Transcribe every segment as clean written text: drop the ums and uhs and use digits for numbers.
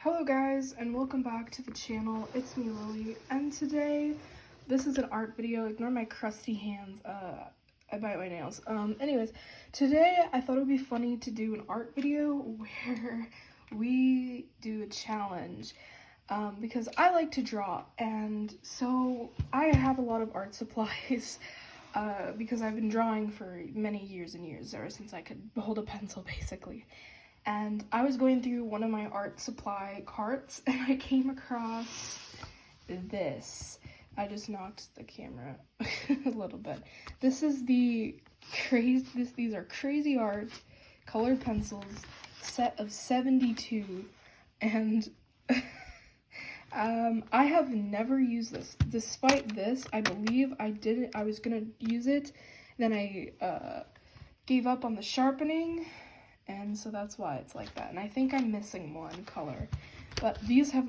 Hello guys, and welcome back to the channel. It's me, Lily, and today this is an art video. Ignore my crusty hands. I bite my nails. Anyways, today I thought it would be funny to do an art video where we do a challenge because I like to draw, and so I have a lot of art supplies because I've been drawing for many years and years, ever since I could hold a pencil, basically. And I was going through one of my art supply carts and I came across this. I just knocked the camera a little bit. This is the these are Cra-Z art colored pencils, set of 72, and I have never used this. Despite this, I believe I was gonna use it, then I gave up on the sharpening. And so that's why it's like that. And I think I'm missing one color. But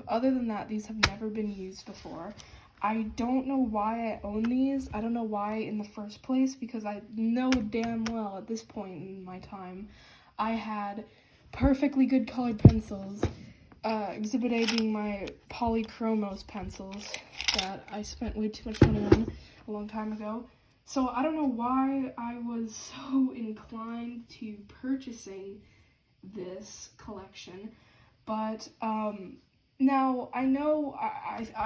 other than that, these have never been used before. I don't know why I own these. I don't know why in the first place, because I know damn well at this point in my time, I had perfectly good colored pencils. Exhibit A being my Polychromos pencils that I spent way too much money on a long time ago. So I don't know why I was so inclined to purchasing this collection, but now I know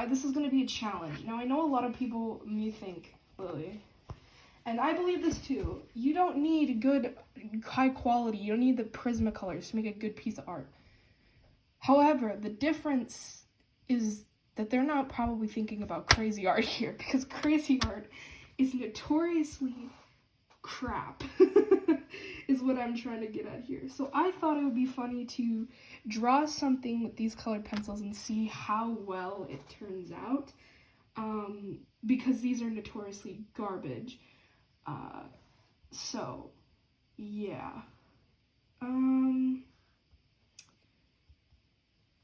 this is going to be a challenge. Now I know a lot of people may think, Lily, and I believe this too, you don't need good, high quality, you don't need the Prismacolors to make a good piece of art. However, the difference is that they're not probably thinking about Cra-Z art here, because Cra-Z art is notoriously crap, is what I'm trying to get at here. So I thought it would be funny to draw something with these colored pencils and see how well it turns out, because these are notoriously garbage. So, yeah.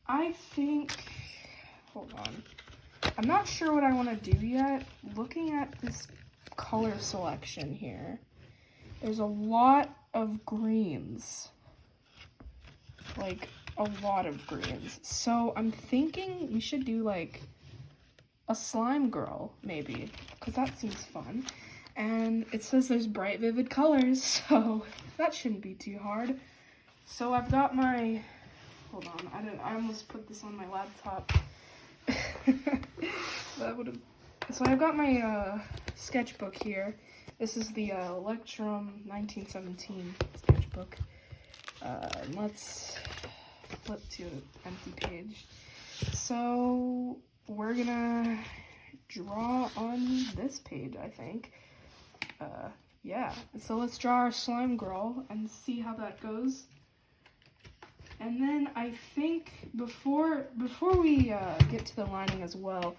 I think, hold on. I'm not sure what I want to do yet. Looking at this color selection here, there's a lot of greens, like a lot of greens. So I'm thinking we should do like a slime girl, maybe, because that seems fun. And it says there's bright, vivid colors, so that shouldn't be too hard. So I've got my, hold on, I almost put this on my laptop. So I've got my sketchbook here. This is the Electrum 1917 sketchbook. Let's flip to an empty page. So we're gonna draw on this page, I think. Yeah, so let's draw our slime girl and see how that goes. And then I think before we get to the lining as well,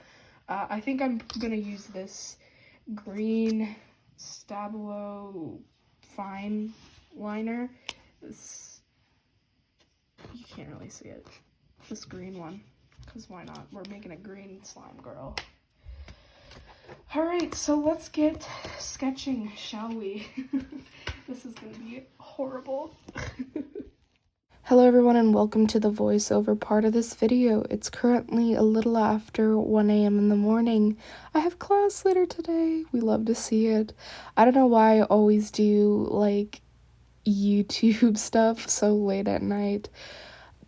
I think I'm gonna use this green Stabilo fine liner. This, you can't really see it. This green one, because why not? We're making a green slime girl. Alright, so let's get sketching, shall we? This is gonna be horrible. Hello everyone, and welcome to the voiceover part of this video. It's currently a little after 1 a.m. in the morning. I have class later today. We love to see it. I don't know why I always do like YouTube stuff so late at night,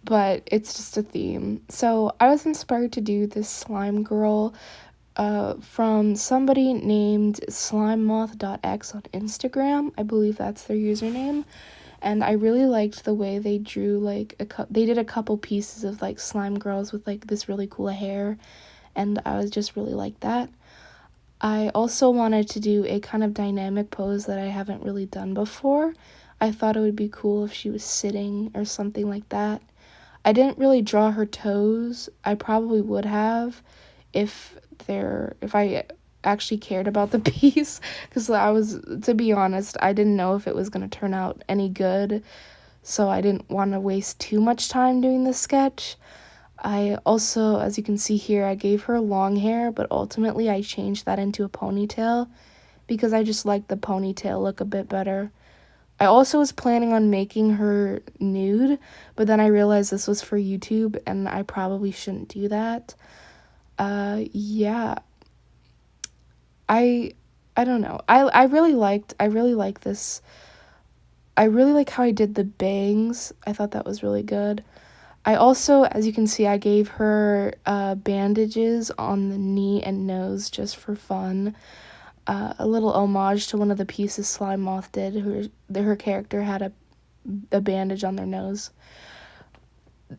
but it's just a theme. So I was inspired to do this slime girl from somebody named slimemoth.x on Instagram. I believe that's their username. And I really liked the way they drew, like, they did a couple pieces of, like, slime girls with, like, this really cool hair, and I was just really like that. I also wanted to do a kind of dynamic pose that I haven't really done before. I thought it would be cool if she was sitting or something like that. I didn't really draw her toes. I probably would have if I actually cared about the piece, because to be honest, I didn't know if it was going to turn out any good, so I didn't want to waste too much time doing this sketch. I also, as you can see here, I gave her long hair, but ultimately I changed that into a ponytail because I just like the ponytail look a bit better. I also was planning on making her nude, but then I realized this was for YouTube and I probably shouldn't do that. Yeah. I don't know. I really like this. I really like how I did the bangs. I thought that was really good. I also, as you can see, I gave her bandages on the knee and nose just for fun. A little homage to one of the pieces Slime Moth did. Her character had a bandage on their nose.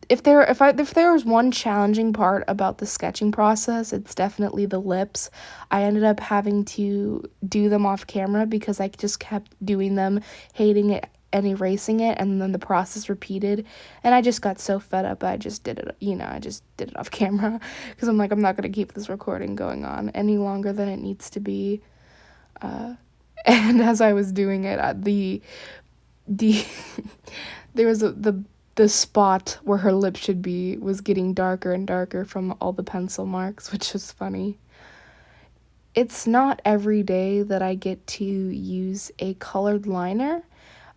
If there was one challenging part about the sketching process, it's definitely the lips. I ended up having to do them off camera because I just kept doing them, hating it and erasing it, and then the process repeated, and I just got so fed up I just did it, I just did it off camera because I'm like, I'm not going to keep this recording going on any longer than it needs to be. And as I was doing it, the there was the spot where her lip should be was getting darker and darker from all the pencil marks, which is funny. It's not every day that I get to use a colored liner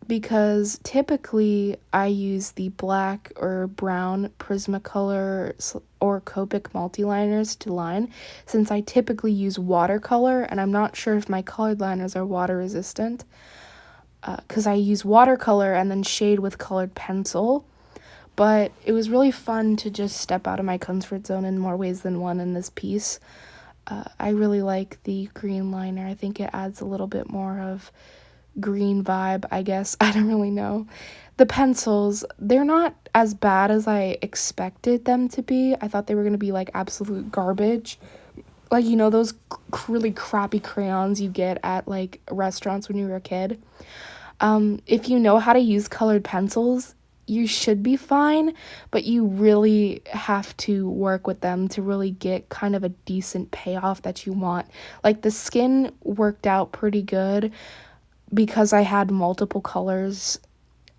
because typically I use the black or brown Prismacolor or Copic multi-liners to line, since I typically use watercolor, and I'm not sure if my colored liners are water resistant. Because I use watercolor and then shade with colored pencil, but it was really fun to just step out of my comfort zone in more ways than one in this piece. I really like the green liner. I think it adds a little bit more of green vibe, I guess. I don't really know. The pencils, they're not as bad as I expected them to be. I thought they were going to be like absolute garbage. Like, those really crappy crayons you get at like restaurants when you were a kid. If you know how to use colored pencils, you should be fine, but you really have to work with them to really get kind of a decent payoff that you want. Like, the skin worked out pretty good because I had multiple colors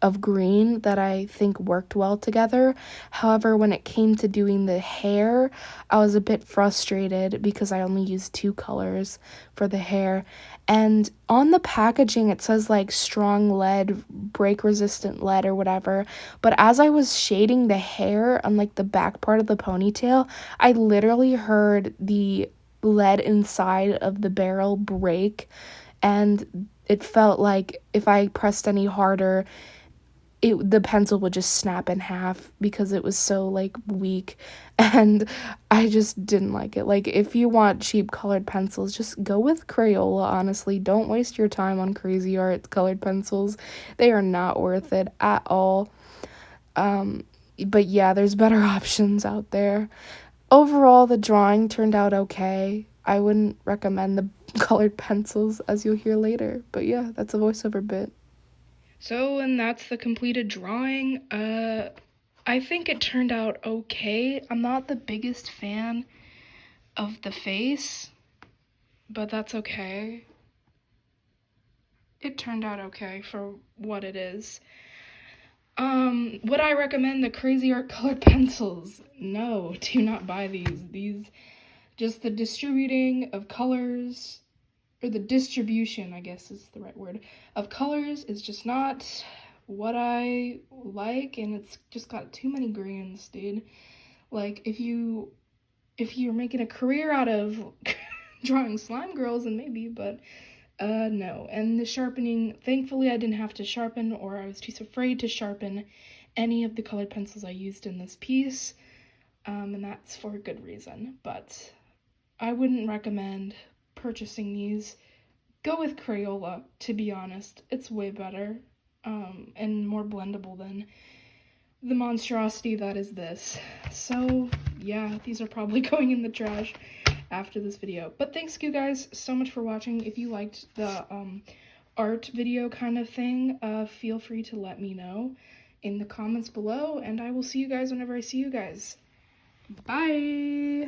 of green that I think worked well together. However, when it came to doing the hair, I was a bit frustrated because I only used 2 colors for the hair. And on the packaging, it says like strong lead, break resistant lead or whatever. But as I was shading the hair on like the back part of the ponytail, I literally heard the lead inside of the barrel break. And it felt like if I pressed any harder, the pencil would just snap in half because it was so like weak, and I just didn't like it. Like, if you want cheap colored pencils, just go with Crayola, honestly. Don't waste your time on Crazy Art's colored pencils. They are not worth it at all. But yeah, there's better options out there. Overall, the drawing turned out okay. I wouldn't recommend the colored pencils, as you'll hear later, but yeah, that's a voiceover bit. So, and that's the completed drawing. I think it turned out okay. I'm not the biggest fan of the face, but that's okay. It turned out okay for what it is. Would I recommend the Cra-Z Art colored pencils? No, do not buy these. Just the distributing of colors, or the distribution, I guess is the right word, of colors is just not what I like, and it's just got too many greens, dude. Like, if you're making a career out of drawing slime girls, then maybe, but no. And the sharpening, thankfully I didn't have to sharpen, or I was too afraid to sharpen any of the colored pencils I used in this piece, and that's for a good reason. But I wouldn't recommend purchasing these. Go with Crayola, to be honest. It's way better, and more blendable than the monstrosity that is this. So yeah, these are probably going in the trash after this video. But thanks you guys so much for watching. If you liked the art video kind of thing, feel free to let me know in the comments below, and I will see you guys whenever I see you guys. Bye!